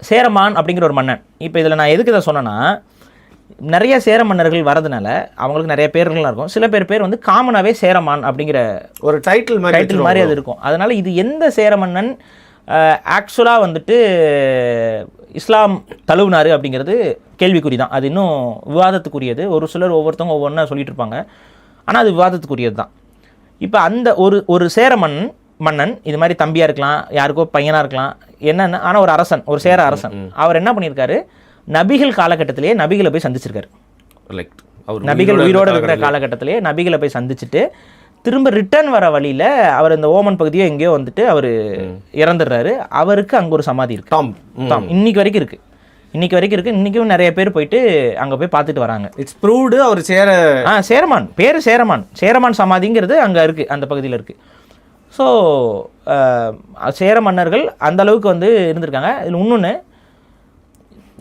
சேரமான் அப்படிங்கிற ஒரு மன்னன். இப்போ இதில் நான் எதுக்கு இதை சொன்னேன்னா, நிறைய சேர மன்னர்கள் வரதுனால அவங்களுக்கு நிறைய பேர்கள்லாம் இருக்கும். சில பேர் வந்து காமனாகவே சேரமான் அப்படிங்கிற ஒரு டைட்டில் மாதிரி அது இருக்கும். அதனால் இது எந்த சேர மன்னன் ஆக்சுவலாக வந்துட்டு இஸ்லாம் தழுவினார் அப்படிங்கிறது கேள்விக்குறி தான். அது இன்னும் விவாதத்துக்குரியது. ஒரு சிலர் ஒவ்வொருத்தவங்க ஒவ்வொன்றா சொல்லிட்டு இருப்பாங்க. ஆனால் அது விவாதத்துக்குரியது தான். இப்போ அந்த ஒரு சேர மன்னன் இது மாதிரி தம்பியாக இருக்கலாம், யாருக்கோ பையனாக இருக்கலாம், என்னென்ன, ஆனால் ஒரு அரசன், ஒரு சேர அரசன், அவர் என்ன பண்ணியிருக்காரு, நபிகள் காலகட்டத்திலேயே நபிகளை போய் சந்திச்சிருக்காரு. நபிகள் உயிரோடு இருக்கிற காலகட்டத்திலேயே நபிகளை போய் சந்திச்சுட்டு திரும்ப ரிட்டர்ன் வர வழியில் அவர் இந்த ஓமன் பகுதியோ எங்கேயோ வந்துட்டு அவர் இறந்துடுறாரு. அவருக்கு அங்கே ஒரு சமாதி இருக்கு, தாம் இன்னைக்கு வரைக்கும் இருக்கு. இன்றைக்கும் நிறைய பேர் போயிட்டு அங்கே போய் பார்த்துட்டு வராங்க. இட்ஸ் ப்ரூவ்டு அவர் சேரமான், பேர் சேரமான் சமாதிங்கிறது அங்கே இருக்குது, அந்த பகுதியில் இருக்குது. ஸோ சேர மன்னர்கள் அந்த அளவுக்கு வந்து இருந்திருக்காங்க. இதில் இன்னொன்று,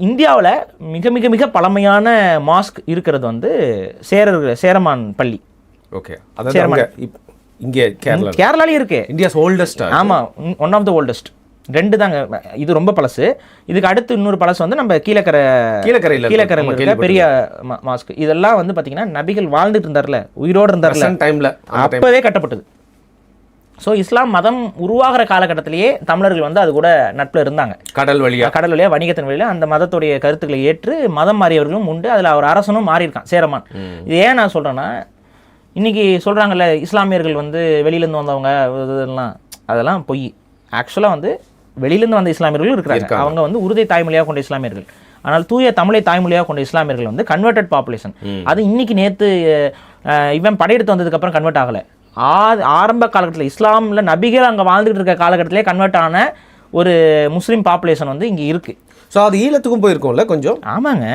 இந்தியாவில் மிக மிக மிக பழமையான மாஸ்க் இருக்கிறது வந்து சேரமான் பள்ளி. ஓகே, இங்கே கேரளாலேயும் இருக்கு. India's oldest. ஆமாம், ஒன் ஆஃப் த ஓல்டஸ்ட். 2 தாங்க. இது ரொம்ப பழசு. இதுக்கு அடுத்து இன்னொரு பழசு வந்து நம்ம கீழக்கரையில் இருக்க பெரிய மாஸ்க். இதெல்லாம் வந்து பார்த்தீங்கன்னா நபிகள் வாழ்ந்துட்டு இருந்தார்ல, உயிரோடு இருந்தார்ல டைமில், அப்போவே கட்டப்பட்டது. ஸோ இஸ்லாம் மதம் உருவாகிற காலகட்டத்திலேயே தமிழர்கள் வந்து அது கூட நட்பில் இருந்தாங்க. கடல் வழியாக வணிகத்தின் வழியில் அந்த மதத்துடைய கருத்துக்களை ஏற்று மதம் மாறியவர்களும் உண்டு. அதில் அவர் அரசனும் மாறியிருக்கான், சேரமான். இது ஏன் நான் சொல்கிறேன்னா, இன்றைக்கி சொல்கிறாங்கல்ல இஸ்லாமியர்கள் வந்து வெளியிலேருந்து வந்தவங்க அதெல்லாம் பொய். ஆக்சுவலாக வந்து வெளியிலேருந்து வந்த இஸ்லாமியர்களும் இருக்கிறாங்க. அவங்க வந்து உருதை தாய்மொழியாக கொண்ட இஸ்லாமியர்கள். ஆனால் தூய தமிழை தாய்மொழியாக கொண்ட இஸ்லாமியர்கள் வந்து கன்வெர்டட் பாப்புலேஷன். அது இன்னைக்கு நேற்று இவன் படையெடுத்து வந்ததுக்கப்புறம் கன்வெர்ட் ஆகலை. ஆரம்ப காலகட்டத்தில் இஸ்லாமில் நபிகள் அங்கே வாழ்ந்துட்டு இருக்க காலகட்டத்திலே கன்வெர்ட் ஆன ஒரு முஸ்லீம் பாப்புலேஷன் வந்து இங்கே இருக்குது. ஸோ அது ஈழத்துக்கும் போயிருக்கோம்ல கொஞ்சம். ஆமாங்க,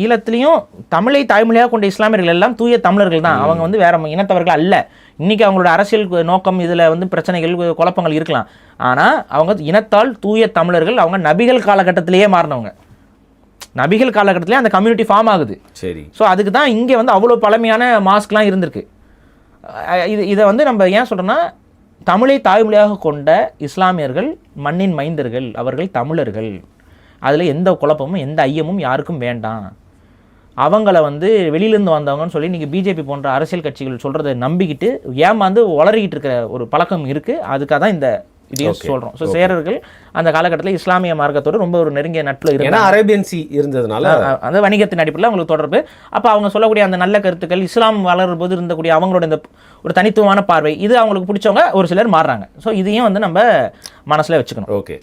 ஈழத்துலேயும் தமிழை தாய்மொழியாக கொண்ட இஸ்லாமியர்கள் எல்லாம் தூய தமிழர்கள் தான். அவங்க வந்து வேற இனத்தவர்கள் அல்ல. இன்றைக்கி அவங்களோட அரசியல் நோக்கம் இதில் வந்து பிரச்சனைகள் குழப்பங்கள் இருக்கலாம். ஆனால் அவங்க இனத்தால் தூய தமிழர்கள். அவங்க நபிகள் காலகட்டத்திலேயே மாறினவங்க. நபிகள் காலகட்டத்திலே அந்த கம்யூனிட்டி ஃபார்ம் ஆகுது. சரி. ஸோ அதுக்கு தான் இங்கே வந்து அவ்வளோ பழமையான மாஸ்க்லாம் இருந்திருக்கு. இதை வந்து நம்ம ஏன் சொல்கிறோன்னா, தமிழை தாய்மொழியாக கொண்ட இஸ்லாமியர்கள் மண்ணின் மைந்தர்கள், அவர்கள் தமிழர்கள். அதில் எந்த குழப்பமும் எந்த ஐயமும் யாருக்கும் வேண்டாம். அவங்கள வந்து வெளியிலேருந்து வந்தவங்கன்னு சொல்லி இன்றைக்கி பிஜேபி போன்ற அரசியல் கட்சிகள் சொல்கிறத நம்பிக்கிட்டு ஏமாந்து வளரிக்கிட்டு இருக்கிற ஒரு பழக்கம் இருக்குது. அதுக்காக தான் இந்த இதையும் சொல்கிறோம். ஸோ சேரர்கள் அந்த காலகட்டத்தில் இஸ்லாமிய மார்க்கத்தோடு ரொம்ப ஒரு நெருங்கிய நட்பில் இருந்தாங்க. அரேபியன் சி இருந்ததுனால அந்த வணிகத்தின் அடிப்படையில் அவங்களுக்கு தொடர்பு. அப்போ அவங்க சொல்லக்கூடிய அந்த நல்ல கருத்துக்கள், இஸ்லாம் வளரும் போது இருந்தக்கூடிய அவங்களோட இந்த ஒரு தனித்துவமான பார்வை, இது அவங்களுக்கு பிடிச்சவங்க ஒரு சிலர் மாறுறாங்க. ஸோ இதையும் வந்து நம்ம மனசில் வச்சுக்கணும். ஓகே.